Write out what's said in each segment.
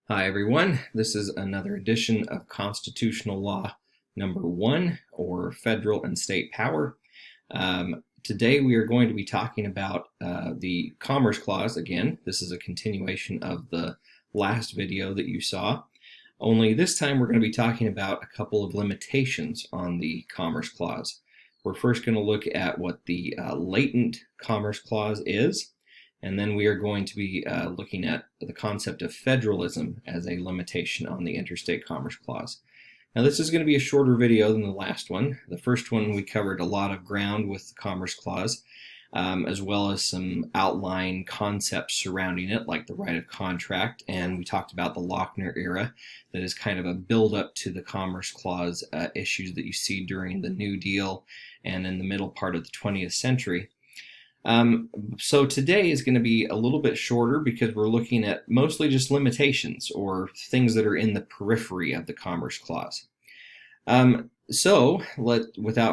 Hi everyone, this is another edition of Constitutional Law number 1, or Federal and State Power. Today we are going to be talking about the Commerce Clause again. This is a continuation of the last video that you saw, only this time we're going to be talking about a couple of limitations on the Commerce Clause. We're first going to look at what the latent Commerce Clause is, and then we are going to be looking at the concept of federalism as a limitation on the Interstate Commerce Clause. Now this is going to be a shorter video than the last one. The first one we covered a lot of ground with the Commerce Clause, as well as some outline concepts surrounding it, like the right of contract, and we talked about the Lochner era, that is kind of a build-up to the Commerce Clause issues that you see during the New Deal and in the middle part of the 20th century. So today is going to be a little bit shorter because we're looking at mostly just limitations or things that are in the periphery of the Commerce Clause. Without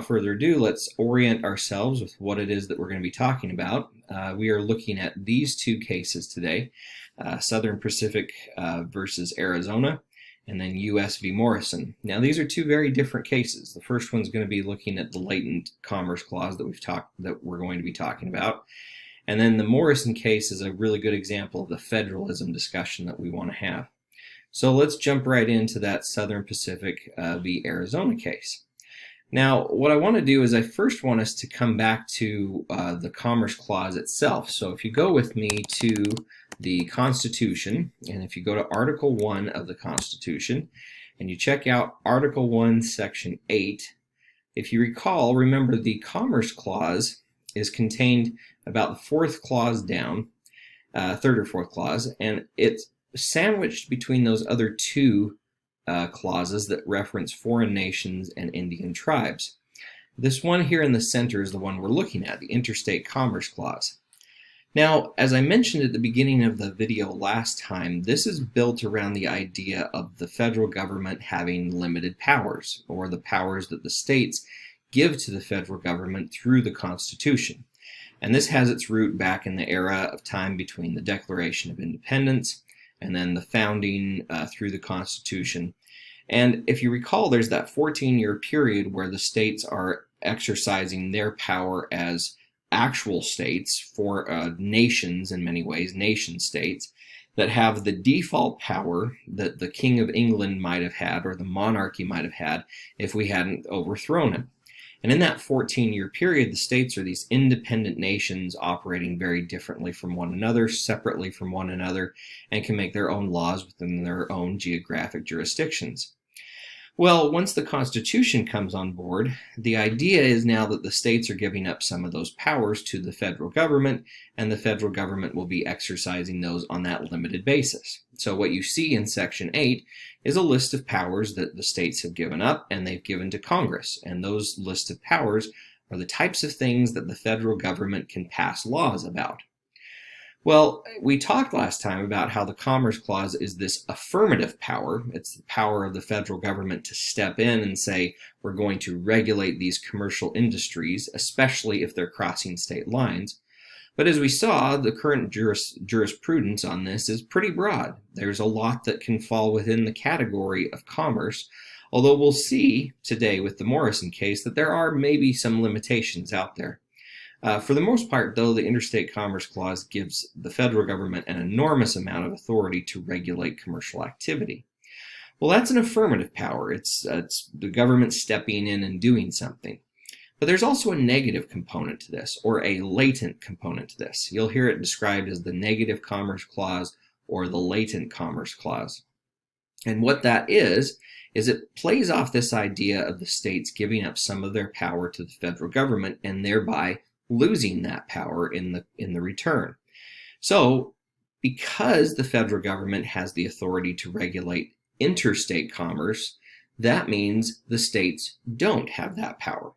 further ado, let's orient ourselves with what it is that we're going to be talking about. We are looking at these two cases today, Southern Pacific versus Arizona, and then U.S. v. Morrison. Now these are two very different cases. The first one's going to be looking at the latent Commerce Clause that we're going to be talking about, and then the Morrison case is a really good example of the federalism discussion that we want to have. So let's jump right into that Southern Pacific v. Arizona case. Now what I want to do is I first want us to come back to the Commerce Clause itself. So if you go with me to the Constitution, and if you go to Article 1 of the Constitution, and you check out Article 1, Section 8, if you recall, remember the Commerce Clause is contained about the fourth clause down, third or fourth clause, and it's sandwiched between those other two clauses that reference foreign nations and Indian tribes. This one here in the center is the one we're looking at, the Interstate Commerce Clause. Now, as I mentioned at the beginning of the video last time, this is built around the idea of the federal government having limited powers, or the powers that the states give to the federal government through the Constitution. And this has its root back in the era of time between the Declaration of Independence and then the founding through the Constitution. And if you recall, there's that 14-year period where the states are exercising their power as actual states for nations, in many ways, nation states, that have the default power that the King of England might have had, or the monarchy might have had, if we hadn't overthrown him. And in that 14-year period, the states are these independent nations operating very differently from one another, separately from one another, and can make their own laws within their own geographic jurisdictions. Well, once the Constitution comes on board, the idea is now that the states are giving up some of those powers to the federal government, and the federal government will be exercising those on that limited basis. So what you see in Section 8 is a list of powers that the states have given up and they've given to Congress, and those lists of powers are the types of things that the federal government can pass laws about. Well, we talked last time about how the Commerce Clause is this affirmative power. It's the power of the federal government to step in and say, we're going to regulate these commercial industries, especially if they're crossing state lines. But as we saw, the current jurisprudence on this is pretty broad. There's a lot that can fall within the category of commerce, although we'll see today with the Morrison case that there are maybe some limitations out there. For the most part, though, the Interstate Commerce Clause gives the federal government an enormous amount of authority to regulate commercial activity. Well, that's an affirmative power. It's the government stepping in and doing something. But there's also a negative component to this, or a latent component to this. You'll hear it described as the Negative Commerce Clause or the Latent Commerce Clause. And what that is it plays off this idea of the states giving up some of their power to the federal government and thereby losing that power in the return. So because the federal government has the authority to regulate interstate commerce, that means the states don't have that power.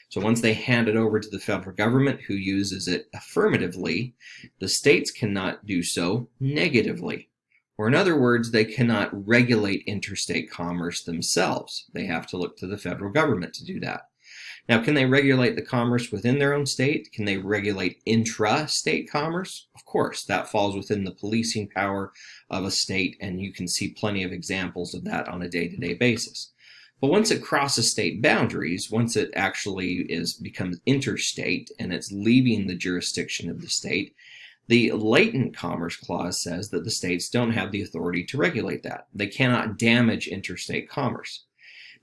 So once they hand it over to the federal government, who uses it affirmatively, the states cannot do so negatively. Or in other words, they cannot regulate interstate commerce themselves. They have to look to the federal government to do that. Now, can they regulate the commerce within their own state? Can they regulate intra-state commerce? Of course, that falls within the policing power of a state, and you can see plenty of examples of that on a day-to-day basis. But once it crosses state boundaries, once it actually becomes interstate and it's leaving the jurisdiction of the state, the Latent Commerce Clause says that the states don't have the authority to regulate that. They cannot damage interstate commerce.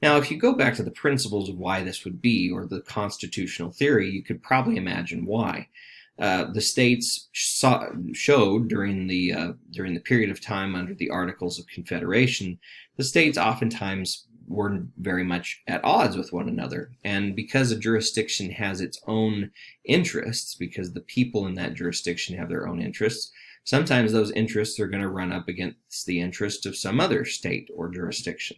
Now, if you go back to the principles of why this would be, or the constitutional theory, you could probably imagine why. The states showed during the period of time under the Articles of Confederation, the states oftentimes were very much at odds with one another. And because a jurisdiction has its own interests, because the people in that jurisdiction have their own interests, sometimes those interests are going to run up against the interest of some other state or jurisdiction.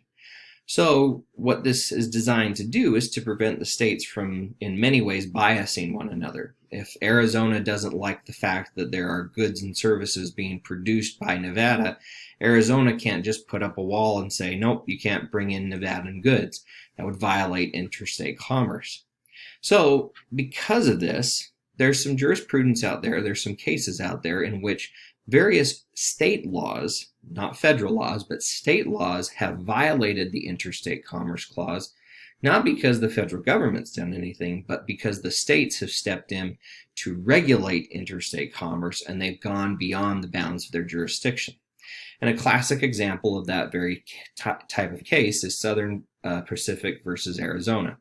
So what this is designed to do is to prevent the states from, in many ways, biasing one another. If Arizona doesn't like the fact that there are goods and services being produced by Nevada, Arizona can't just put up a wall and say, nope, you can't bring in Nevadan goods. That would violate interstate commerce. So because of this, there's some jurisprudence out there, there's some cases out there in which various state laws, not federal laws, but state laws have violated the Interstate Commerce Clause, not because the federal government's done anything, but because the states have stepped in to regulate interstate commerce and they've gone beyond the bounds of their jurisdiction. And a classic example of that very type of case is Southern Pacific versus Arizona.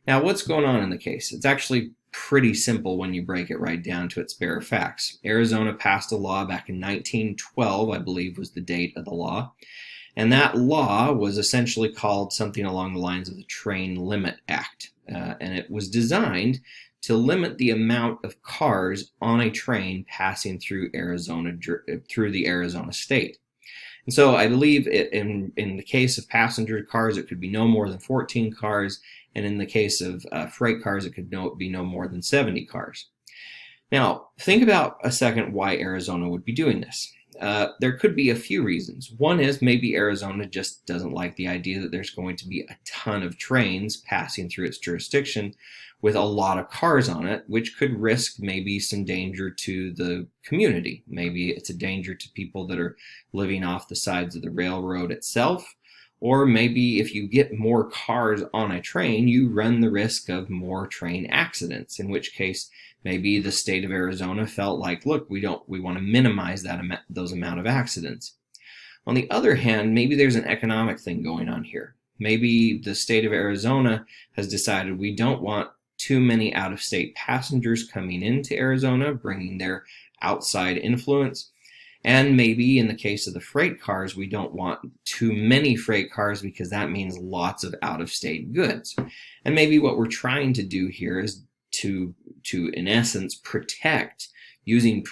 Now, what's going on in the case? It's actually pretty simple when you break it right down to its bare facts. Arizona passed a law back in 1912, I believe was the date of the law. And that law was essentially called something along the lines of the Train Limit Act. And it was designed to limit the amount of cars on a train passing through the Arizona state. And so I believe in the case of passenger cars, it could be no more than 14 cars. And in the case of freight cars, it could be no more than 70 cars. Now, think about a second why Arizona would be doing this. There could be a few reasons. One is maybe Arizona just doesn't like the idea that there's going to be a ton of trains passing through its jurisdiction with a lot of cars on it, which could risk maybe some danger to the community. Maybe it's a danger to people that are living off the sides of the railroad itself. Or maybe if you get more cars on a train, you run the risk of more train accidents, in which case maybe the state of Arizona felt like, look, we want to minimize those amount of accidents. On the other hand, maybe there's an economic thing going on here. Maybe the state of Arizona has decided we don't want too many out-of-state passengers coming into Arizona, bringing their outside influence. And maybe in the case of the freight cars, we don't want too many freight cars because that means lots of out-of-state goods. And maybe what we're trying to do here is to in essence, protect, using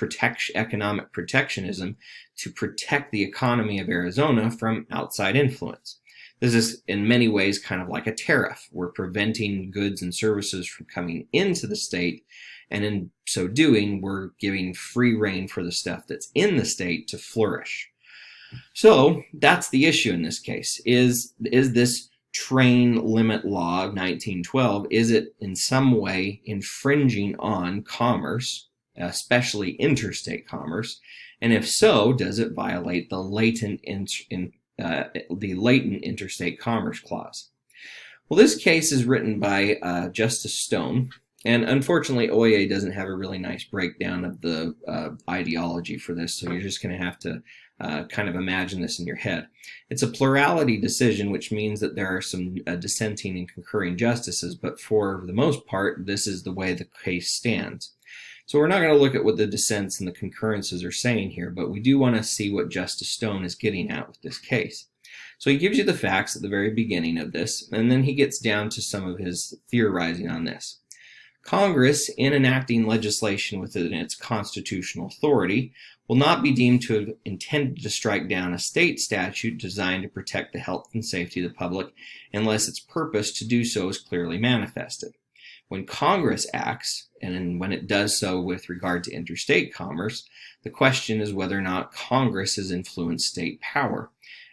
economic protectionism to protect the economy of Arizona from outside influence. This is in many ways kind of like a tariff. We're preventing goods and services from coming into the state, and in so doing, we're giving free rein for the stuff that's in the state to flourish. So that's the issue in this case. Is this train limit law of 1912, is it in some way infringing on commerce, especially interstate commerce? And if so, does it violate the latent Interstate Commerce Clause? Well, this case is written by Justice Stone, and unfortunately OIA doesn't have a really nice breakdown of the ideology for this, so you're just going to have to kind of imagine this in your head. It's a plurality decision, which means that there are some dissenting and concurring justices, but for the most part, this is the way the case stands. So we're not going to look at what the dissents and the concurrences are saying here, but we do want to see what Justice Stone is getting at with this case. So he gives you the facts at the very beginning of this, and then he gets down to some of his theorizing on this. Congress, in enacting legislation within its constitutional authority, will not be deemed to have intended to strike down a state statute designed to protect the health and safety of the public unless its purpose to do so is clearly manifested. When Congress acts, and when it does so with regard to interstate commerce, the question is whether or not Congress has influenced state power.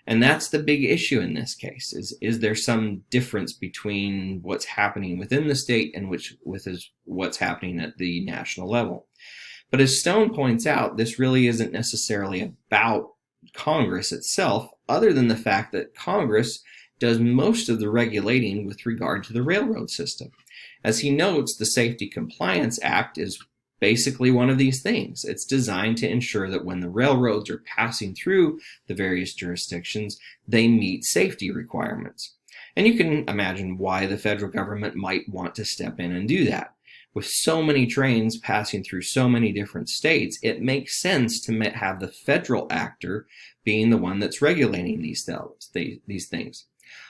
And that's the big issue in this case, is there some difference between what's happening within the state and what's happening at the national level. But as Stone points out, this really isn't necessarily about Congress itself, other than the fact that Congress does most of the regulating with regard to the railroad system. As he notes, the Safety Compliance Act is basically one of these things. It's designed to ensure that when the railroads are passing through the various jurisdictions, they meet safety requirements. And you can imagine why the federal government might want to step in and do that. With so many trains passing through so many different states, it makes sense to have the federal actor being the one that's regulating these things.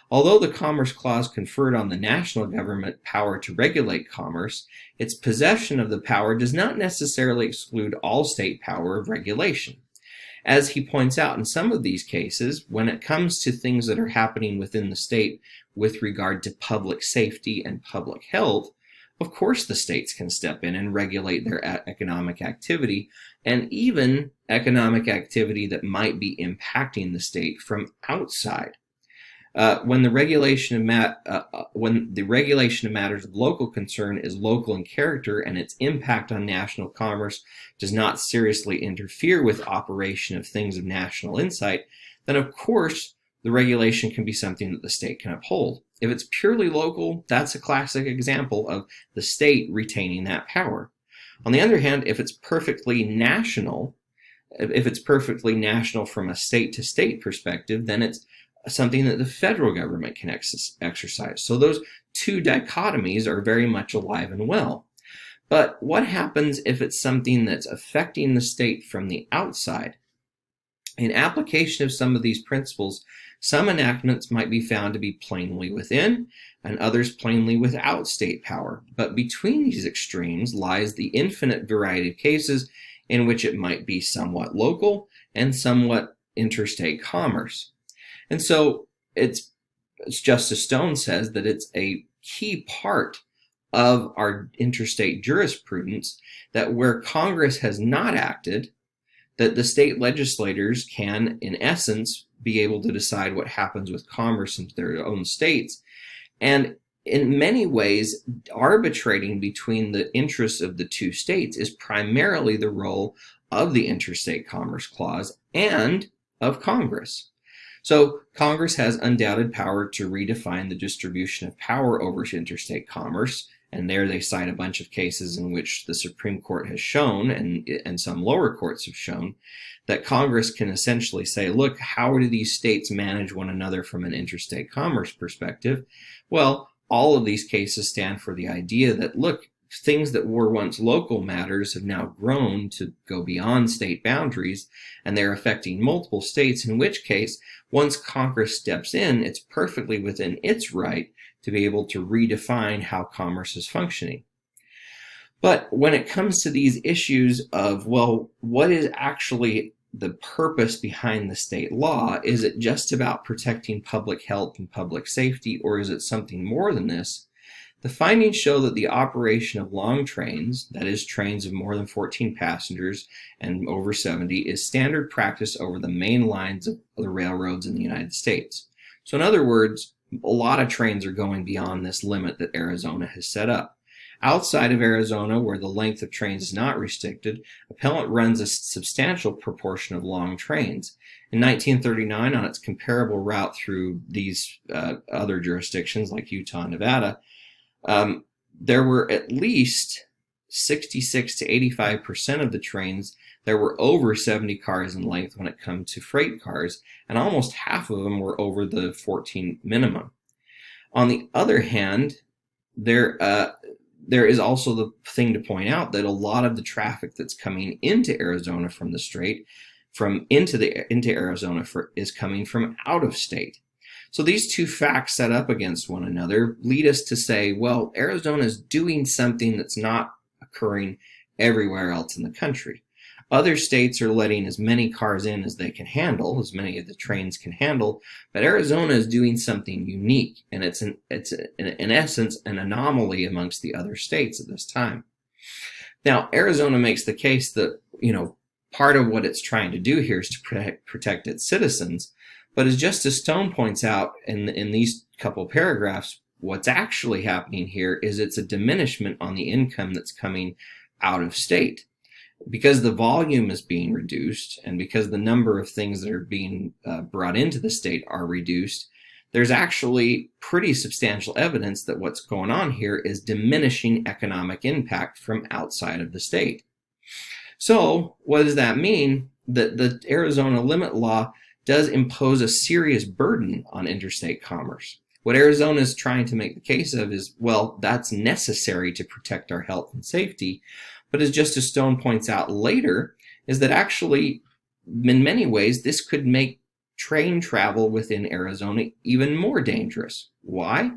Although the Commerce Clause conferred on the national government power to regulate commerce, its possession of the power does not necessarily exclude all state power of regulation. As he points out, in some of these cases, when it comes to things that are happening within the state with regard to public safety and public health, of course the states can step in and regulate their economic activity, and even economic activity that might be impacting the state from outside. When the regulation of matters of local concern is local in character and its impact on national commerce does not seriously interfere with operation of things of national insight, then of course the regulation can be something that the state can uphold. If it's purely local, that's a classic example of the state retaining that power. On the other hand, if it's perfectly national from a state-to-state perspective, then it's something that the federal government can exercise. So those two dichotomies are very much alive and well. But what happens if it's something that's affecting the state from the outside? In application of some of these principles, some enactments might be found to be plainly within, and others plainly without state power. But between these extremes lies the infinite variety of cases in which it might be somewhat local and somewhat interstate commerce. And so it's Justice Stone says that it's a key part of our interstate jurisprudence that where Congress has not acted, that the state legislators can, in essence, be able to decide what happens with commerce in their own states. And in many ways, arbitrating between the interests of the two states is primarily the role of the Interstate Commerce Clause and of Congress. So Congress has undoubted power to redefine the distribution of power over interstate commerce, and there they cite a bunch of cases in which the Supreme Court has shown, and some lower courts have shown, that Congress can essentially say, look, how do these states manage one another from an interstate commerce perspective? Well, all of these cases stand for the idea that, look, things that were once local matters have now grown to go beyond state boundaries, and they're affecting multiple states, in which case, once Congress steps in, it's perfectly within its right to be able to redefine how commerce is functioning. But when it comes to these issues of, well, what is actually the purpose behind the state law? Is it just about protecting public health and public safety, or is it something more than this? The findings show that the operation of long trains, that is, trains of more than 14 passengers and over 70, is standard practice over the main lines of the railroads in the United States. So in other words, a lot of trains are going beyond this limit that Arizona has set up. Outside of Arizona, where the length of trains is not restricted, appellant runs a substantial proportion of long trains. In 1939, on its comparable route through these other jurisdictions like Utah and Nevada, there were at least 66 to 85% of the trains that were over 70 cars in length when it comes to freight cars, and almost half of them were over the 14 minimum. On the other hand, there is also the thing to point out that a lot of the traffic that's coming into Arizona from the strait, into Arizona is coming from out of state. So these two facts set up against one another lead us to say, well, Arizona is doing something that's not occurring everywhere else in the country. Other states are letting as many cars in as they can handle, as many of the trains can handle, but Arizona is doing something unique, and it's in essence an anomaly amongst the other states at this time. Now, Arizona makes the case that, part of what it's trying to do here is to protect its citizens, But as Justice Stone points out in these couple paragraphs, what's actually happening here is it's a diminishment on the income that's coming out of state. Because the volume is being reduced and because the number of things that are being brought into the state are reduced, there's actually pretty substantial evidence that what's going on here is diminishing economic impact from outside of the state. So what does that mean? That the Arizona limit law does impose a serious burden on interstate commerce. What Arizona is trying to make the case of is, well, that's necessary to protect our health and safety. But as Justice Stone points out later, is that actually, in many ways, this could make train travel within Arizona even more dangerous. Why?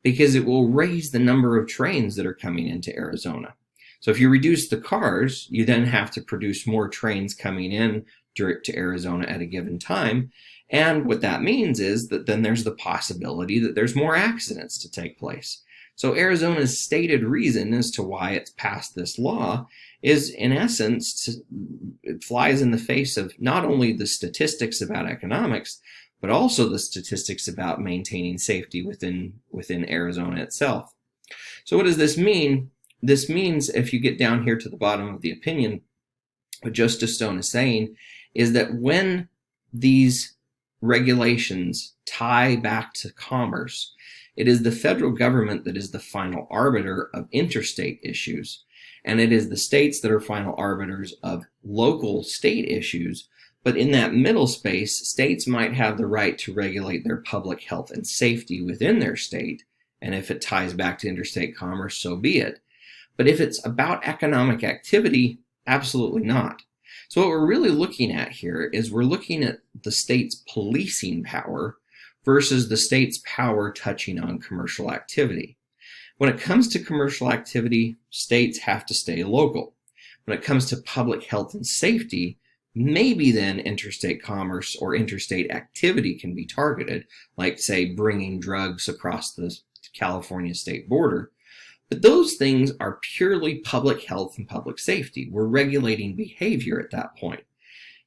Because it will raise the number of trains that are coming into Arizona. So if you reduce the cars, you then have to produce more trains coming in to Arizona at a given time. And what that means is that then there's the possibility that there's more accidents to take place. So Arizona's stated reason as to why it's passed this law is, in essence, it flies in the face of not only the statistics about economics, but also the statistics about maintaining safety within Arizona itself. So what does this mean? This means, if you get down here to the bottom of the opinion, what Justice Stone is saying is that when these regulations tie back to commerce, it is the federal government that is the final arbiter of interstate issues, and it is the states that are final arbiters of local state issues. But in that middle space, states might have the right to regulate their public health and safety within their state, and if it ties back to interstate commerce, so be it. But if it's about economic activity, absolutely not. So what we're really looking at here is we're looking at the state's policing power versus the state's power touching on commercial activity. When it comes to commercial activity, states have to stay local. When it comes to public health and safety, maybe then interstate commerce or interstate activity can be targeted, like, say, bringing drugs across the California state border. But those things are purely public health and public safety. We're regulating behavior at that point.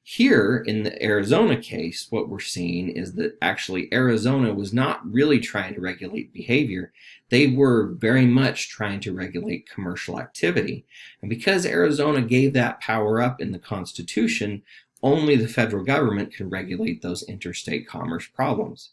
Here, in the Arizona case, what we're seeing is that actually Arizona was not really trying to regulate behavior. They were very much trying to regulate commercial activity. And because Arizona gave that power up in the Constitution, only the federal government can regulate those interstate commerce problems.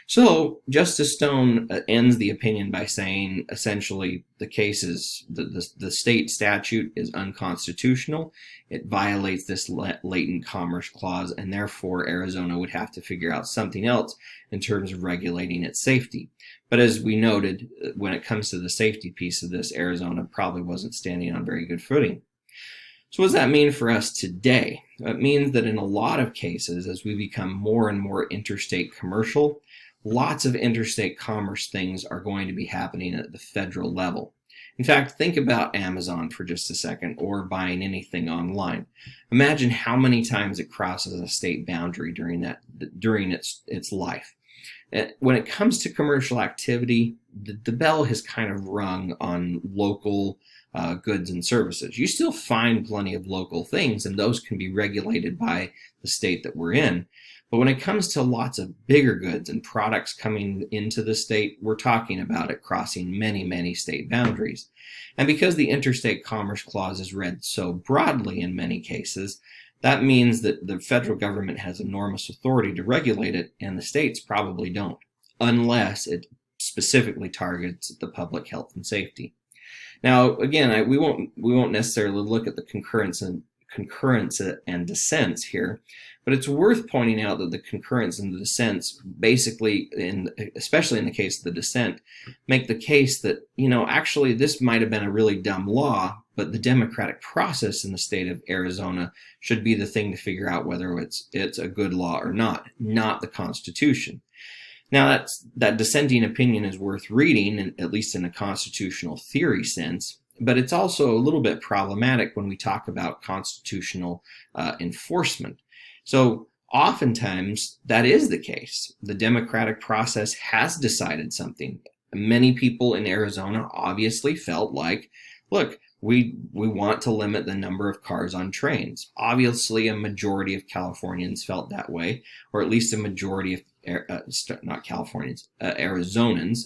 So Justice Stone ends the opinion by saying, essentially, the case is the state statute is unconstitutional. It violates this latent commerce clause, and therefore Arizona would have to figure out something else in terms of regulating its safety. But as we noted, when it comes to the safety piece of this, Arizona probably wasn't standing on very good footing. So what does that mean for us today? It means that in a lot of cases, as we become more and more interstate commercial, lots of interstate commerce things are going to be happening at the federal level. In fact, think about Amazon for just a second, or buying anything online. Imagine how many times it crosses a state boundary during its life. When it comes to commercial activity, the bell has kind of rung on local goods and services. You still find plenty of local things, and those can be regulated by the state that we're in. But when it comes to lots of bigger goods and products coming into the state, we're talking about it crossing many, many state boundaries. And because the Interstate Commerce Clause is read so broadly in many cases, that means that the federal government has enormous authority to regulate it, and the states probably don't, unless it specifically targets the public health and safety. Now, again, we won't necessarily look at the concurrence and dissents here, but it's worth pointing out that the concurrence and the dissents basically, especially in the case of the dissent, make the case that, actually this might have been a really dumb law, but the democratic process in the state of Arizona should be the thing to figure out whether it's a good law or not the Constitution. Now, that dissenting opinion is worth reading, at least in a constitutional theory sense, but it's also a little bit problematic when we talk about constitutional enforcement. So oftentimes that is the case. The democratic process has decided something. Many people in Arizona obviously felt like, look, We want to limit the number of cars on trains. Obviously, a majority of Californians felt that way, or at least a majority of not Californians, Arizonans,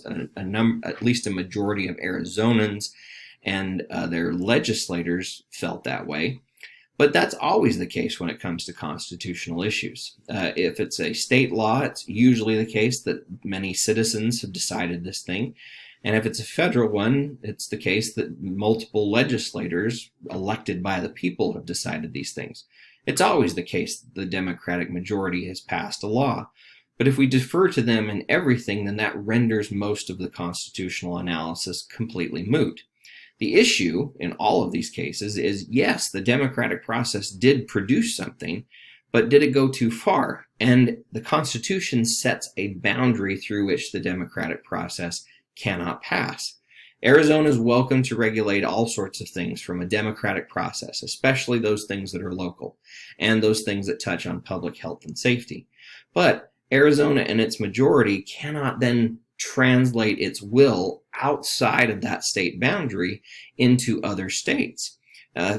at least a majority of Arizonans and their legislators felt that way. But that's always the case when it comes to constitutional issues. If it's a state law, it's usually the case that many citizens have decided this thing. And if it's a federal one, it's the case that multiple legislators elected by the people have decided these things. It's always the case that the Democratic majority has passed a law. But if we defer to them in everything, then that renders most of the constitutional analysis completely moot. The issue in all of these cases is, yes, the democratic process did produce something, but did it go too far? And the Constitution sets a boundary through which the democratic process cannot pass. Arizona is welcome to regulate all sorts of things from a democratic process, especially those things that are local and those things that touch on public health and safety. But Arizona and its majority cannot then translate its will outside of that state boundary into other states.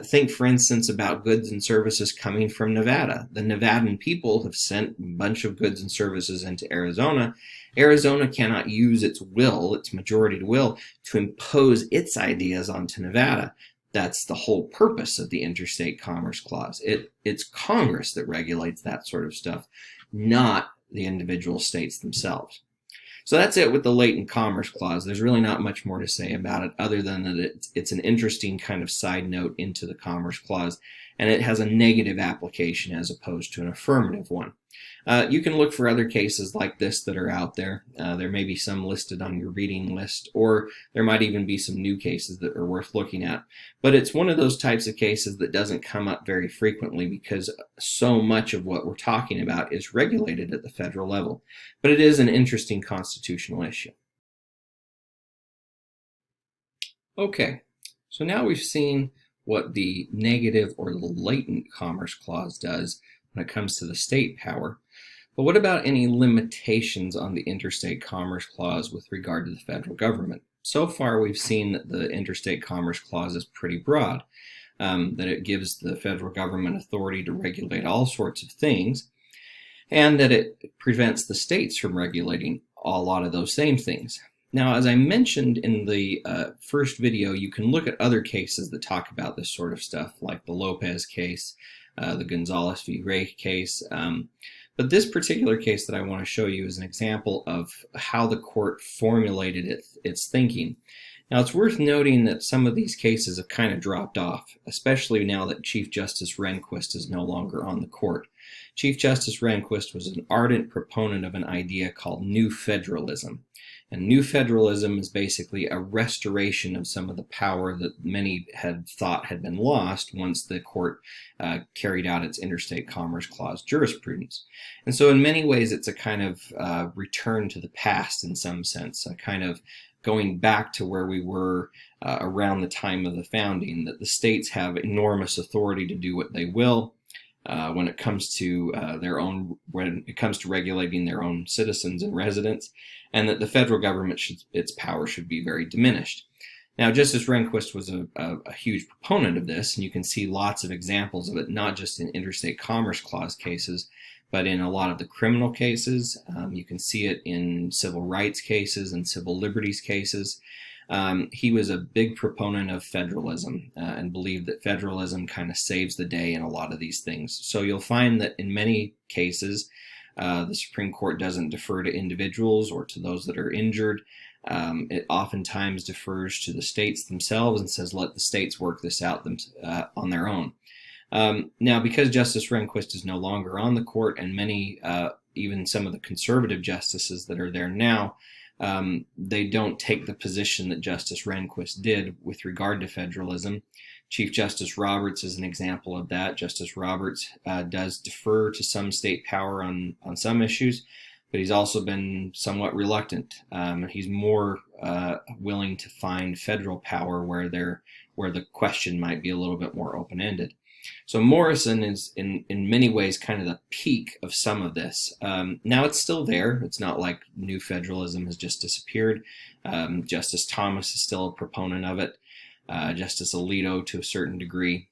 Think, for instance, about goods and services coming from Nevada. The Nevadan people have sent a bunch of goods and services into Arizona. Arizona cannot use its will, its majority will, to impose its ideas onto Nevada. That's the whole purpose of the Interstate Commerce Clause. It's Congress that regulates that sort of stuff, not the individual states themselves. So that's it with the Latent Commerce Clause. There's really not much more to say about it other than that it's an interesting kind of side note into the Commerce Clause, and it has a negative application as opposed to an affirmative one. You can look for other cases like this that are out there. There may be some listed on your reading list, or there might even be some new cases that are worth looking at. But it's one of those types of cases that doesn't come up very frequently because so much of what we're talking about is regulated at the federal level. But it is an interesting constitutional issue. Okay, so now we've seen what the negative or the latent Commerce Clause does when it comes to the state power. But what about any limitations on the Interstate Commerce Clause with regard to the federal government? So far, we've seen that the Interstate Commerce Clause is pretty broad, that it gives the federal government authority to regulate all sorts of things, and that it prevents the states from regulating a lot of those same things. Now, as I mentioned in the first video, you can look at other cases that talk about this sort of stuff, like the Lopez case, the Gonzalez v. Ray case. But this particular case that I want to show you is an example of how the court formulated its thinking. Now, it's worth noting that some of these cases have kind of dropped off, especially now that Chief Justice Rehnquist is no longer on the court. Chief Justice Rehnquist was an ardent proponent of an idea called New Federalism. And New Federalism is basically a restoration of some of the power that many had thought had been lost once the court carried out its Interstate Commerce Clause jurisprudence. And so in many ways, it's a kind of return to the past in some sense, a kind of going back to where we were around the time of the founding, that the states have enormous authority to do what they will when it comes to when it comes to regulating their own citizens and residents, and that the federal government its power should be very diminished. Now, Justice Rehnquist was a huge proponent of this, and you can see lots of examples of it, not just in Interstate Commerce Clause cases, but in a lot of the criminal cases. You can see it in civil rights cases and civil liberties cases. He was a big proponent of federalism and believed that federalism kind of saves the day in a lot of these things. So you'll find that in many cases, the Supreme Court doesn't defer to individuals or to those that are injured. It oftentimes defers to the states themselves and says, let the states work this out on their own. Now, because Justice Rehnquist is no longer on the court, and many, even some of the conservative justices that are there now, they don't take the position that Justice Rehnquist did with regard to federalism. Chief Justice Roberts is an example of that. Justice Roberts does defer to some state power on some issues, but he's also been somewhat reluctant. He's more willing to find federal power where the question might be a little bit more open-ended. So Morrison is in many ways kind of the peak of some of this. Now it's still there. It's not like New Federalism has just disappeared. Justice Thomas is still a proponent of it. Justice Alito to a certain degree.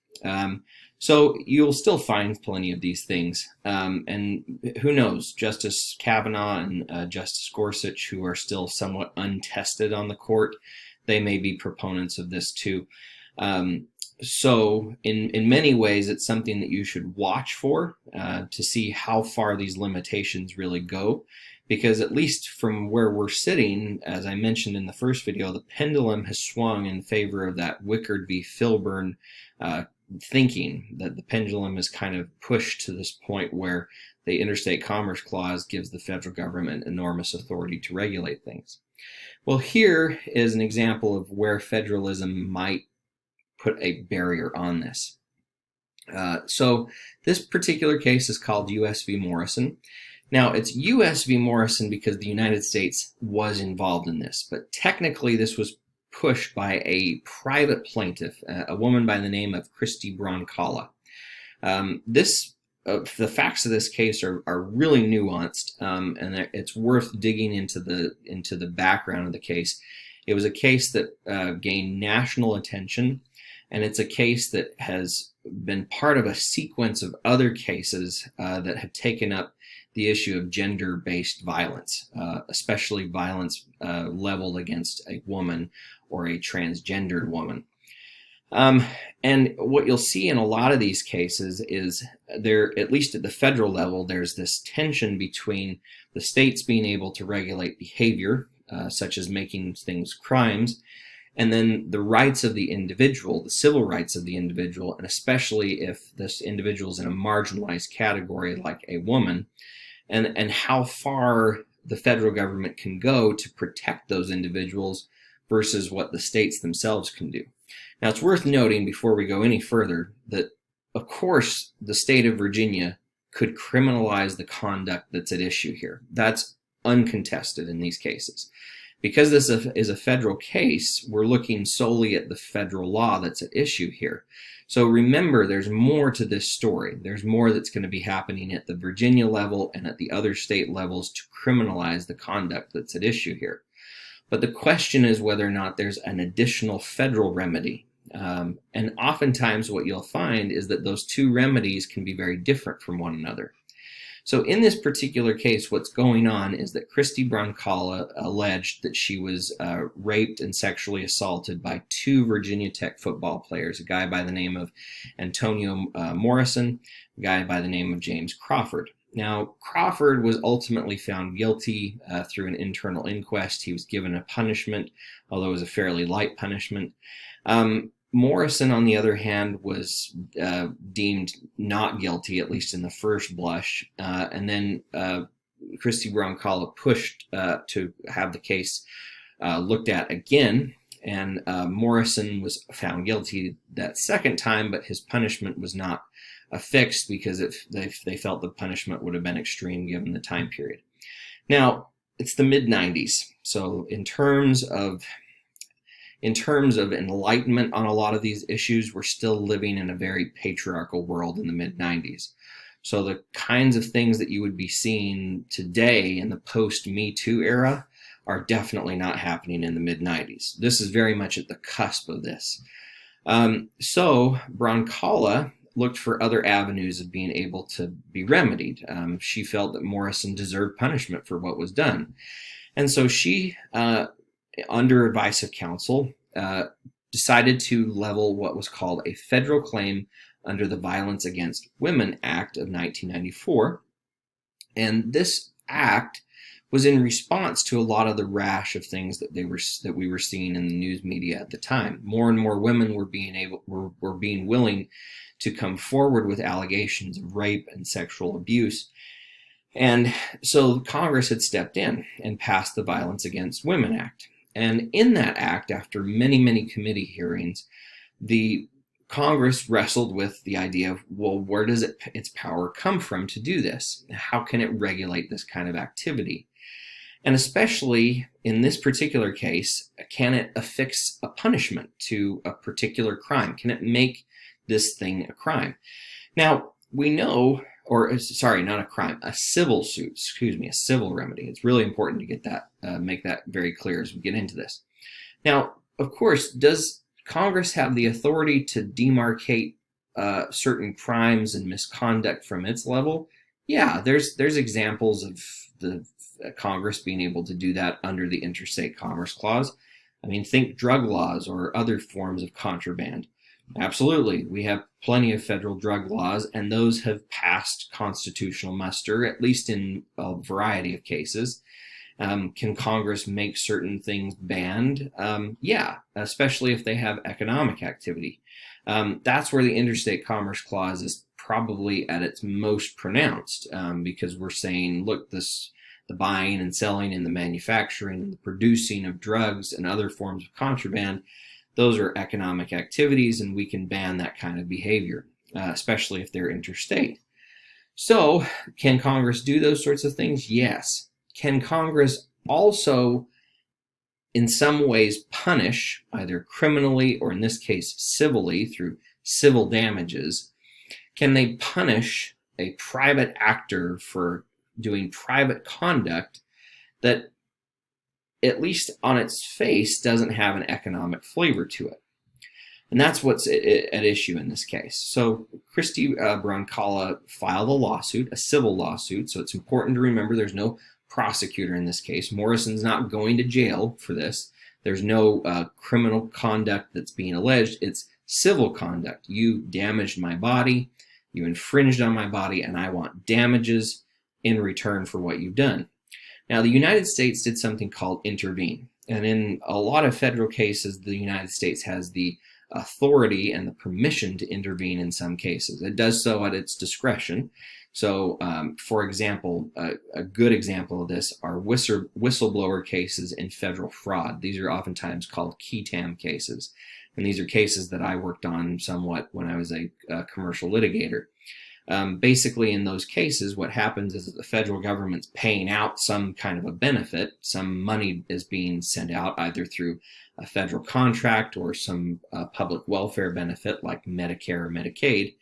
So you'll still find plenty of these things. And who knows, Justice Kavanaugh and Justice Gorsuch, who are still somewhat untested on the court, they may be proponents of this too. So in many ways, it's something that you should watch for to see how far these limitations really go. Because at least from where we're sitting, as I mentioned in the first video, the pendulum has swung in favor of that Wickard v. Filburn thinking, that the pendulum is kind of pushed to this point where the Interstate Commerce Clause gives the federal government enormous authority to regulate things. Well, here is an example of where federalism might put a barrier on this. So this particular case is called U.S. v. Morrison. Now, it's U.S. v. Morrison because the United States was involved in this, but technically this was pushed by a private plaintiff, a woman by the name of Christy Broncalla. The facts of this case are really nuanced, and it's worth digging into the background of the case. It was a case that gained national attention, and it's a case that has been part of a sequence of other cases that have taken up the issue of gender-based violence, especially violence leveled against a woman or a transgendered woman. And what you'll see in a lot of these cases is there, at least at the federal level, there's this tension between the states being able to regulate behavior, such as making things crimes, and then the rights of the individual, the civil rights of the individual, and especially if this individual is in a marginalized category like a woman, and how far the federal government can go to protect those individuals versus what the states themselves can do. Now, it's worth noting before we go any further that, of course, the state of Virginia could criminalize the conduct that's at issue here. That's uncontested in these cases. Because this is a federal case, we're looking solely at the federal law that's at issue here. So remember, there's more to this story. There's more that's going to be happening at the Virginia level and at the other state levels to criminalize the conduct that's at issue here. But the question is whether or not there's an additional federal remedy. And oftentimes what you'll find is that those two remedies can be very different from one another. So in this particular case, what's going on is that Christy Broncalla alleged that she was raped and sexually assaulted by two Virginia Tech football players, a guy by the name of Antonio Morrison, a guy by the name of James Crawford. Now, Crawford was ultimately found guilty through an internal inquest. He was given a punishment, although it was a fairly light punishment. Morrison, on the other hand, was deemed not guilty, at least in the first blush, and then Christy Broncalla pushed to have the case looked at again, and Morrison was found guilty that second time, but his punishment was not fixed because they felt the punishment would have been extreme given the time period. Now, it's the mid-90s, so in terms of enlightenment on a lot of these issues, we're still living in a very patriarchal world in the mid-90s. So the kinds of things that you would be seeing today in the post-Me Too era are definitely not happening in the mid-90s. This is very much at the cusp of this. So Broncalla looked for other avenues of being able to be remedied. She felt that Morrison deserved punishment for what was done. And so she, under advice of counsel, decided to level what was called a federal claim under the Violence Against Women Act of 1994. And this act was in response to a lot of the rash of things that we were seeing in the news media at the time. More and more women were being willing to come forward with allegations of rape and sexual abuse. And so Congress had stepped in and passed the Violence Against Women Act. And in that act, after many, many committee hearings, the Congress wrestled with the idea of, well, where does its power come from to do this? How can it regulate this kind of activity? And especially in this particular case, can it affix a punishment to a particular crime? Can it make this thing a crime? Now, we know, or sorry, not a crime, a civil suit, a civil remedy. It's really important to get that, make that very clear as we get into this. Now, of course, does Congress have the authority to demarcate certain crimes and misconduct from its level? Yeah, there's examples of the Congress being able to do that under the Interstate Commerce Clause. I mean, think drug laws or other forms of contraband. Absolutely, we have plenty of federal drug laws, and those have passed constitutional muster, at least in a variety of cases. Can Congress make certain things banned? Yeah, especially if they have economic activity. That's where the Interstate Commerce Clause is probably at its most pronounced, because we're saying, look, the buying and selling and the manufacturing and the producing of drugs and other forms of contraband, those are economic activities, and we can ban that kind of behavior, especially if they're interstate. So, can Congress do those sorts of things? Yes. Can Congress also, in some ways, punish, either criminally or in this case civilly through civil damages? Can they punish a private actor for doing private conduct that, at least on its face, doesn't have an economic flavor to it? And that's what's at issue in this case. So Christy Broncala filed a lawsuit, a civil lawsuit. So it's important to remember there's no prosecutor in this case. Morrison's not going to jail for this. There's no criminal conduct that's being alleged. It's civil conduct. You damaged my body, you infringed on my body, and I want damages in return for what you've done. Now, the United States did something called intervene. And in a lot of federal cases, the United States has the authority and the permission to intervene in some cases. It does so at its discretion. So, for example, a good example of this are whistleblower cases in federal fraud. These are oftentimes called qui tam cases. And these are cases that I worked on somewhat when I was a commercial litigator. Basically, in those cases, what happens is that the federal government's paying out some kind of a benefit. Some money is being sent out either through a federal contract or some public welfare benefit like Medicare or Medicaid.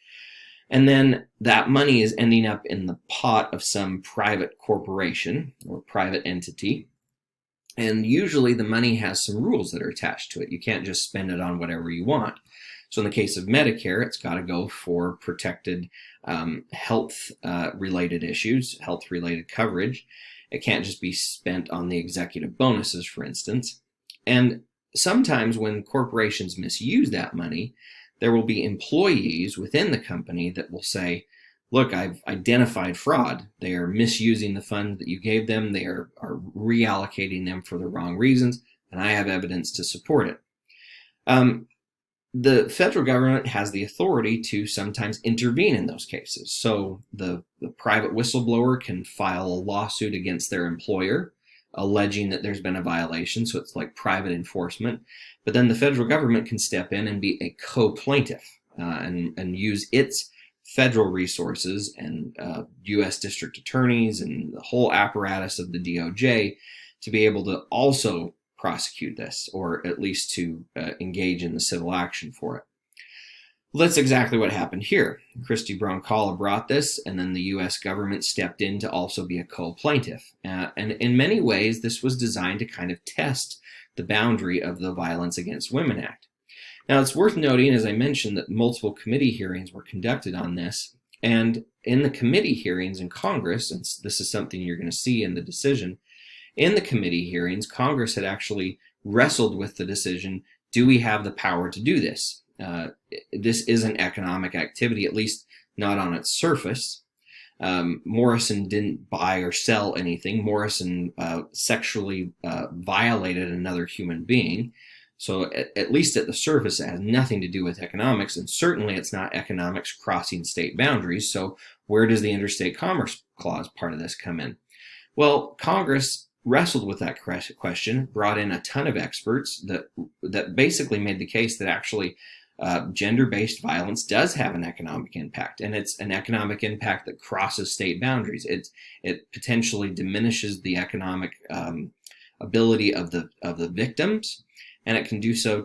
And then that money is ending up in the pot of some private corporation or private entity. And usually the money has some rules that are attached to it. You can't just spend it on whatever you want. So in the case of Medicare, it's got to go for protected health-related issues, health-related coverage. It can't just be spent on the executive bonuses, for instance. And sometimes when corporations misuse that money, there will be employees within the company that will say, look, I've identified fraud. They are misusing the funds that you gave them. They are reallocating them for the wrong reasons, and I have evidence to support it. The federal government has the authority to sometimes intervene in those cases. So the private whistleblower can file a lawsuit against their employer, alleging that there's been a violation, so it's like private enforcement. But then the federal government can step in and be a co-plaintiff and use its federal resources and U.S. district attorneys and the whole apparatus of the DOJ to be able to also prosecute this, or at least to engage in the civil action for it. Well, that's exactly what happened here. Christy Broncala brought this, and then the U.S. government stepped in to also be a co-plaintiff. And in many ways, this was designed to kind of test the boundary of the Violence Against Women Act. Now, it's worth noting, as I mentioned, that multiple committee hearings were conducted on this. And in the committee hearings in Congress, and this is something you're going to see in the decision, in the committee hearings, Congress had actually wrestled with the decision, do we have the power to do this? This is an economic activity, at least not on its surface. Morrison didn't buy or sell anything. Morrison sexually violated another human being. So at least at the surface, it has nothing to do with economics, and certainly it's not economics crossing state boundaries. So where does the Interstate Commerce Clause part of this come in? Well, Congress wrestled with that question, brought in a ton of experts that basically made the case that actually gender-based violence does have an economic impact, and it's an economic impact that crosses state boundaries. It potentially diminishes the economic ability of the victims, and it can do so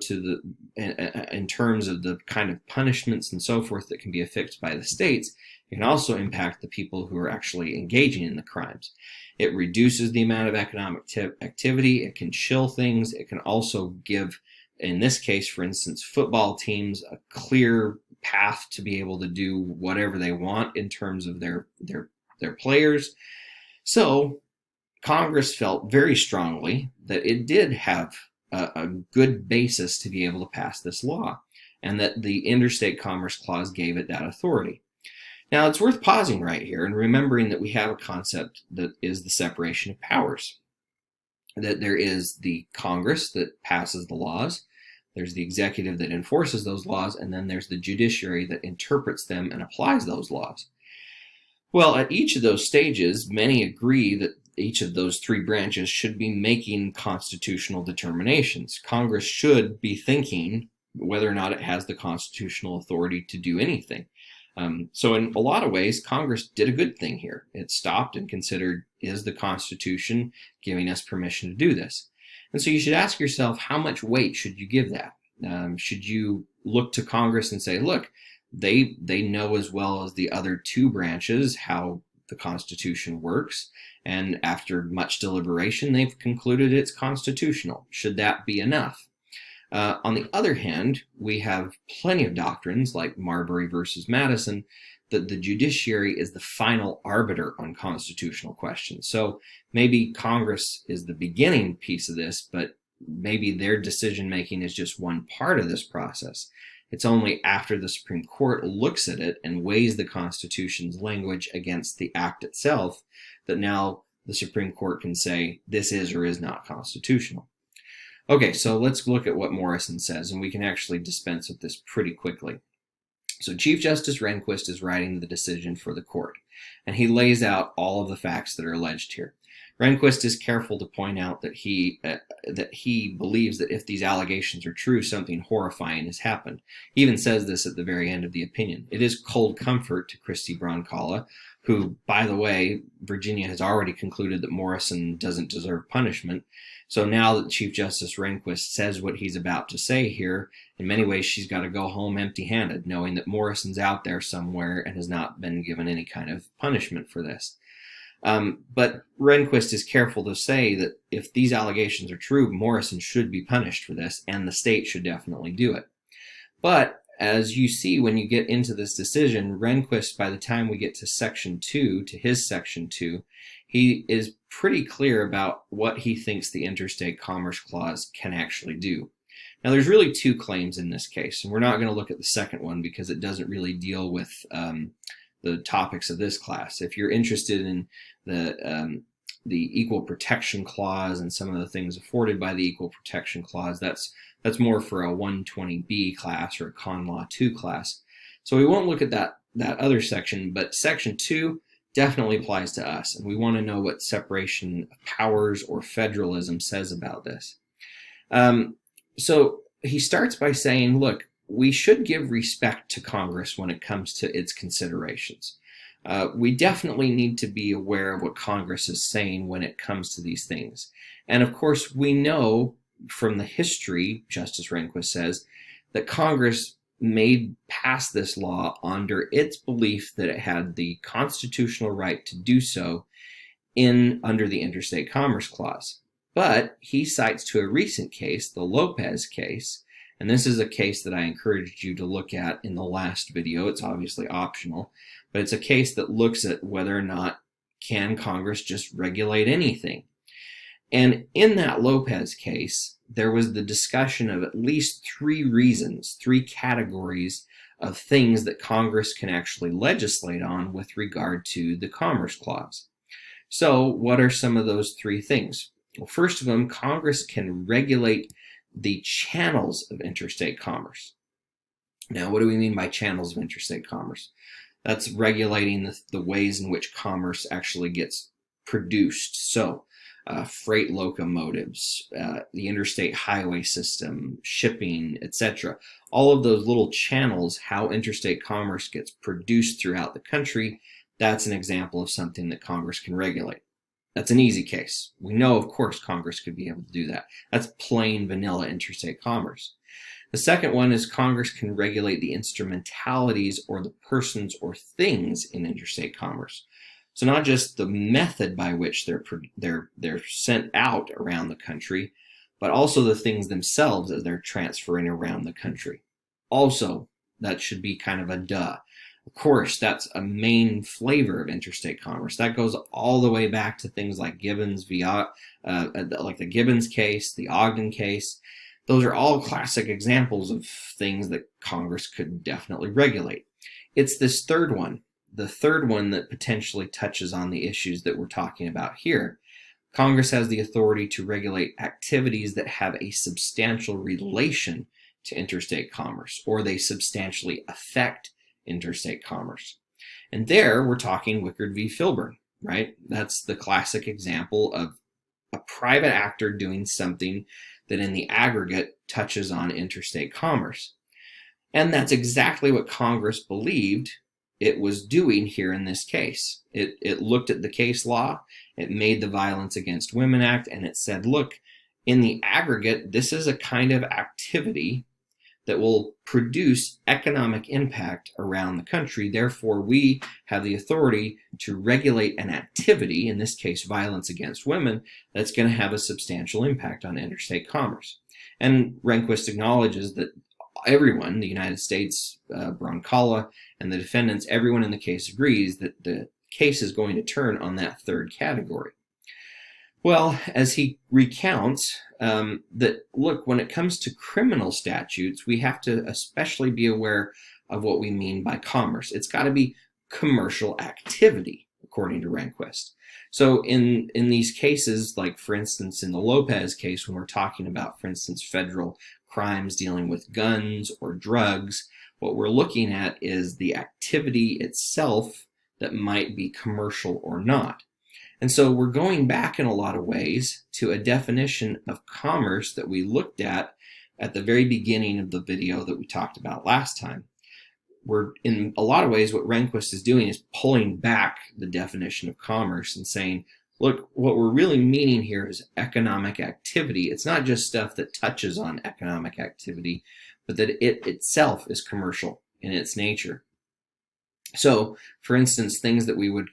in terms of the kind of punishments and so forth that can be affixed by the states. It can also impact the people who are actually engaging in the crimes. It reduces the amount of economic activity. It can chill things. It can also give in this case, for instance, football teams a clear path to be able to do whatever they want in terms of their players. So Congress felt very strongly that it did have a good basis to be able to pass this law, and that the Interstate Commerce Clause gave it that authority. Now, it's worth pausing right here and remembering that we have a concept that is the separation of powers. That there is the Congress that passes the laws, there's the executive that enforces those laws, and then there's the judiciary that interprets them and applies those laws. Well, at each of those stages, many agree that each of those three branches should be making constitutional determinations. Congress should be thinking whether or not it has the constitutional authority to do anything. So in a lot of ways, Congress did a good thing here. It stopped and considered, is the Constitution giving us permission to do this? And so you should ask yourself, how much weight should you give that? Should you look to Congress and say, look, they know as well as the other two branches how the Constitution works, and after much deliberation, they've concluded it's constitutional. Should that be enough? On the other hand, we have plenty of doctrines like Marbury versus Madison that the judiciary is the final arbiter on constitutional questions. So maybe Congress is the beginning piece of this, but maybe their decision making is just one part of this process. It's only after the Supreme Court looks at it and weighs the Constitution's language against the act itself that now the Supreme Court can say this is or is not constitutional. Okay, so let's look at what Morrison says, and we can actually dispense with this pretty quickly. So Chief Justice Rehnquist is writing the decision for the court, and he lays out all of the facts that are alleged here. Rehnquist is careful to point out that he believes that if these allegations are true, something horrifying has happened. He even says this at the very end of the opinion. It is cold comfort to Christie Broncalla, who, by the way, Virginia has already concluded that Morrison doesn't deserve punishment. So now that Chief Justice Rehnquist says what he's about to say here, in many ways she's got to go home empty-handed, knowing that Morrison's out there somewhere and has not been given any kind of punishment for this. But Rehnquist is careful to say that if these allegations are true, Morrison should be punished for this, and the state should definitely do it. But as you see when you get into this decision, Rehnquist, by the time we get to Section 2, to his Section 2, he is pretty clear about what he thinks the Interstate Commerce Clause can actually do. Now, there's really two claims in this case, and we're not going to look at the second one because it doesn't really deal with the topics of this class. If you're interested in the Equal Protection Clause and some of the things afforded by the Equal Protection Clause, that's more for a 120B class or a Con Law 2 class. So we won't look at that other section, but Section 2 definitely applies to us, and we want to know what separation of powers or federalism says about this. So he starts by saying, look, we should give respect to Congress when it comes to its considerations. We definitely need to be aware of what Congress is saying when it comes to these things. And of course, we know from the history, Justice Rehnquist says, that Congress made pass this law under its belief that it had the constitutional right to do so under the Interstate Commerce Clause. But he cites to a recent case, the Lopez case, and this is a case that I encouraged you to look at in the last video. It's obviously optional, but it's a case that looks at whether or not can Congress just regulate anything. And in that Lopez case, there was the discussion of at least three reasons, three categories of things that Congress can actually legislate on with regard to the Commerce Clause. So what are some of those three things? Well, first of them, Congress can regulate the channels of interstate commerce. Now, what do we mean by channels of interstate commerce? That's regulating the ways in which commerce actually gets produced. So, freight locomotives, the interstate highway system, shipping, etc. All of those little channels, how interstate commerce gets produced throughout the country, that's an example of something that Congress can regulate. That's an easy case. We know, of course, Congress could be able to do that. That's plain vanilla interstate commerce. The second one is Congress can regulate the instrumentalities or the persons or things in interstate commerce. So not just the method by which they're sent out around the country, but also the things themselves as they're transferring around the country. Also, that should be kind of a duh. Of course, that's a main flavor of interstate commerce. That goes all the way back to things like Gibbons, like the Gibbons case, the Ogden case. Those are all classic examples of things that Congress could definitely regulate. It's this third one, the third one that potentially touches on the issues that we're talking about here. Congress has the authority to regulate activities that have a substantial relation to interstate commerce, or they substantially affect interstate commerce. And there we're talking Wickard v. Filburn, right? That's the classic example of a private actor doing something that in the aggregate touches on interstate commerce. And that's exactly what Congress believed it was doing here in this case. It looked at the case law, it made the Violence Against Women Act, and it said, look, in the aggregate, this is a kind of activity that will produce economic impact around the country. Therefore, we have the authority to regulate an activity, in this case, violence against women, that's going to have a substantial impact on interstate commerce. And Rehnquist acknowledges that everyone, the United States, Brancala, and the defendants, everyone in the case agrees that the case is going to turn on that third category. Well, as he recounts, that, look, when it comes to criminal statutes, we have to especially be aware of what we mean by commerce. It's got to be commercial activity, according to Rehnquist. So in these cases, like, for instance, in the Lopez case, when we're talking about, for instance, federal crimes dealing with guns or drugs, what we're looking at is the activity itself that might be commercial or not. And so we're going back in a lot of ways to a definition of commerce that we looked at the very beginning of the video that we talked about last time. We're, in a lot of ways, what Rehnquist is doing is pulling back the definition of commerce and saying, look, what we're really meaning here is economic activity. It's not just stuff that touches on economic activity, but that it itself is commercial in its nature. So, for instance, things that we would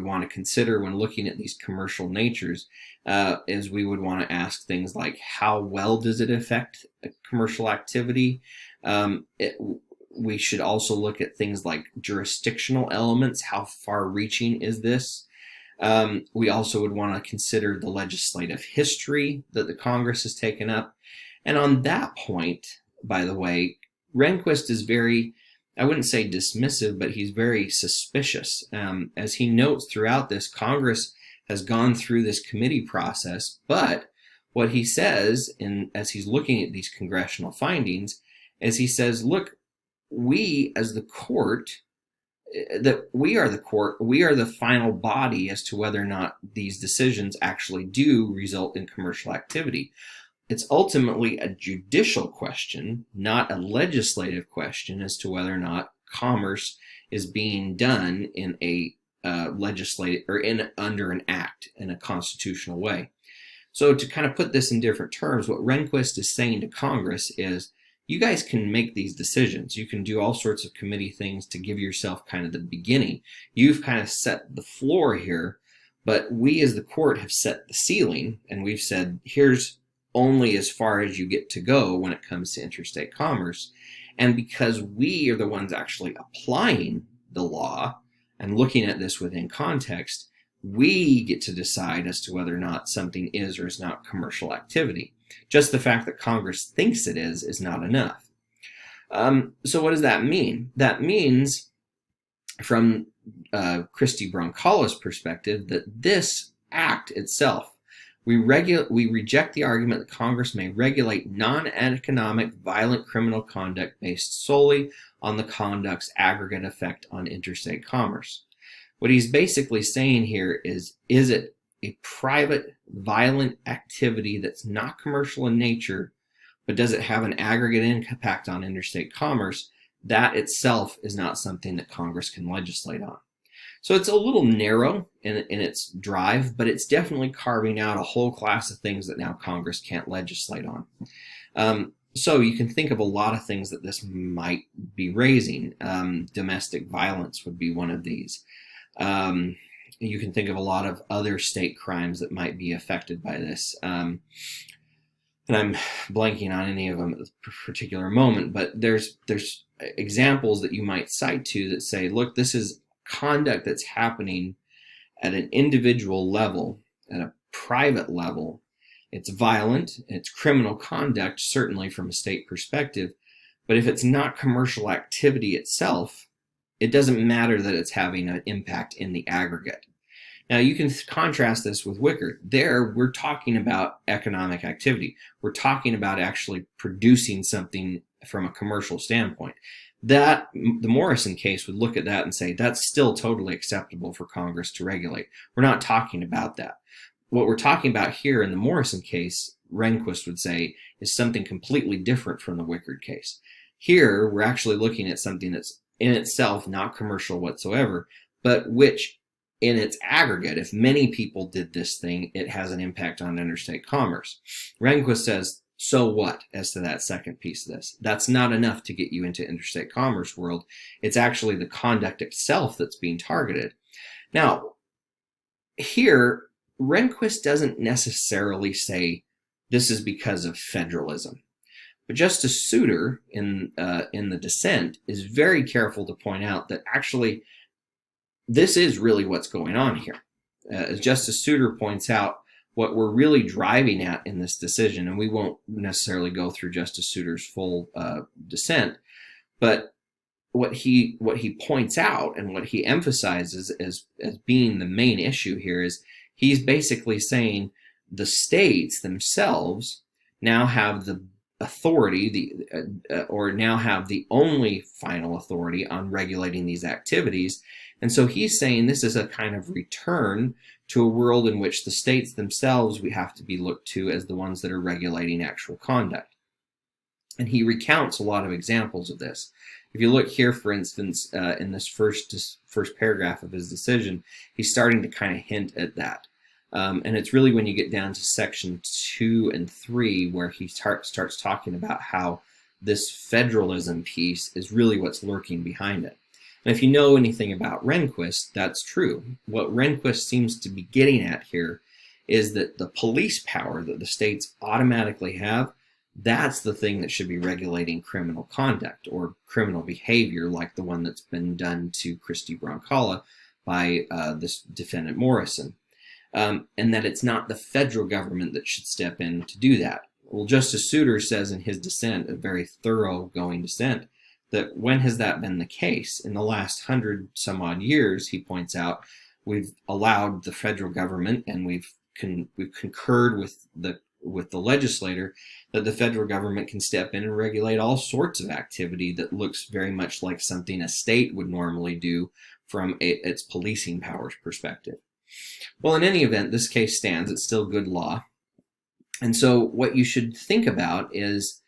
want to consider when looking at these commercial natures is we would want to ask things like, how well does it affect commercial activity? We should also look at things like jurisdictional elements. How far-reaching is this? We also would want to consider the legislative history that the Congress has taken up. And on that point, by the way, Rehnquist is very, I wouldn't say dismissive, but he's very suspicious. As he notes throughout this, Congress has gone through this committee process, but what he says, as he's looking at these congressional findings, is he says, look, we as the court, we are the final body as to whether or not these decisions actually do result in commercial activity. It's ultimately a judicial question, not a legislative question, as to whether or not commerce is being done in a legislative or under an act in a constitutional way. So to kind of put this in different terms, what Rehnquist is saying to Congress is, you guys can make these decisions. You can do all sorts of committee things to give yourself kind of the beginning. You've kind of set the floor here, but we as the court have set the ceiling, and we've said, here's only as far as you get to go when it comes to interstate commerce. And because we are the ones actually applying the law and looking at this within context, we get to decide as to whether or not something is or is not commercial activity. Just the fact that Congress thinks it is not enough. So what does that mean? That means, from Christy Brancala's perspective, that this act itself, we reject the argument that Congress may regulate non-economic violent criminal conduct based solely on the conduct's aggregate effect on interstate commerce. What he's basically saying here is it a private violent activity that's not commercial in nature, but does it have an aggregate impact on interstate commerce? That itself is not something that Congress can legislate on. So it's a little narrow in its drive, but it's definitely carving out a whole class of things that now Congress can't legislate on. So you can think of a lot of things that this might be raising. Domestic violence would be one of these. You can think of a lot of other state crimes that might be affected by this. and I'm blanking on any of them at this particular moment, but there's examples that you might cite to that say, look, this is conduct that's happening at an individual level, at a private level. It's violent, it's criminal conduct, certainly from a state perspective, but if it's not commercial activity itself, it doesn't matter that it's having an impact in the aggregate. Now, you can contrast this with Wickard. There, we're talking about economic activity. We're talking about actually producing something from a commercial standpoint. The Morrison case would look at that and say, that's still totally acceptable for Congress to regulate. We're not talking about that. What we're talking about here in the Morrison case, Rehnquist would say, is something completely different from the Wickard case. Here, we're actually looking at something that's in itself not commercial whatsoever, but which in its aggregate, if many people did this thing, it has an impact on interstate commerce. Rehnquist says, so what as to that second piece of this? That's not enough to get you into interstate commerce world. It's actually the conduct itself that's being targeted. Now, here, Rehnquist doesn't necessarily say this is because of federalism. But Justice Souter, in the dissent, is very careful to point out that actually this is really what's going on here. As Justice Souter points out, what we're really driving at in this decision, and we won't necessarily go through Justice Souter's full dissent, but what he points out and what he emphasizes as being the main issue here is he's basically saying the states themselves now have the authority, or now have the only final authority on regulating these activities. And so he's saying this is a kind of return to a world in which the states themselves we have to be looked to as the ones that are regulating actual conduct. And he recounts a lot of examples of this. If you look here, for instance, in this first paragraph of his decision, he's starting to kind of hint at that. And it's really when you get down to section 2 and 3 where he starts talking about how this federalism piece is really what's lurking behind it. And if you know anything about Rehnquist, that's true. What Rehnquist seems to be getting at here is that the police power that the states automatically have, that's the thing that should be regulating criminal conduct or criminal behavior like the one that's been done to Christy Broncala by this defendant Morrison. And that it's not the federal government that should step in to do that. Well, Justice Souter says in his dissent, a very thoroughgoing dissent, that when has that been the case? In the last 100 some odd years, he points out, we've allowed the federal government, and we've concurred with the legislator that the federal government can step in and regulate all sorts of activity that looks very much like something a state would normally do from its policing powers perspective. Well, in any event, this case stands. It's still good law. And so what you should think about is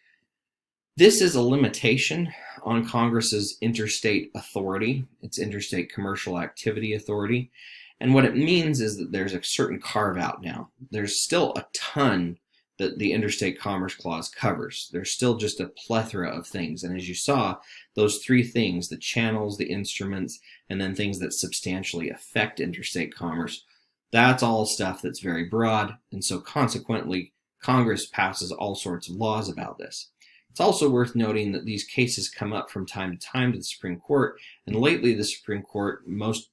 this is a limitation on Congress's interstate authority, its interstate commercial activity authority. And what it means is that there's a certain carve out now. There's still a ton that the Interstate Commerce Clause covers. There's still just a plethora of things. And as you saw, those three things, the channels, the instruments, and then things that substantially affect interstate commerce, that's all stuff that's very broad. And so consequently, Congress passes all sorts of laws about this. It's also worth noting that these cases come up from time to time to the Supreme Court, and lately the Supreme Court, most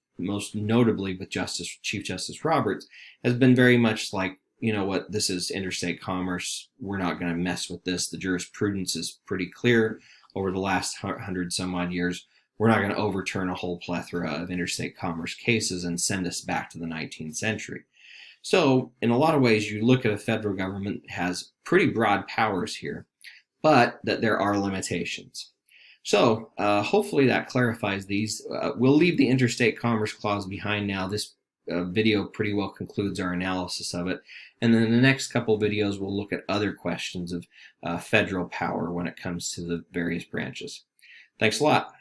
notably with Chief Justice Roberts, has been very much like, you know what, this is interstate commerce, we're not going to mess with this. The jurisprudence is pretty clear over the last 100 some odd years. We're not going to overturn a whole plethora of interstate commerce cases and send us back to the 19th century. So in a lot of ways, you look at a federal government that has pretty broad powers here, but that there are limitations. So hopefully that clarifies these. We'll leave the Interstate Commerce Clause behind now. This video pretty well concludes our analysis of it. And then in the next couple of videos, we'll look at other questions of federal power when it comes to the various branches. Thanks a lot.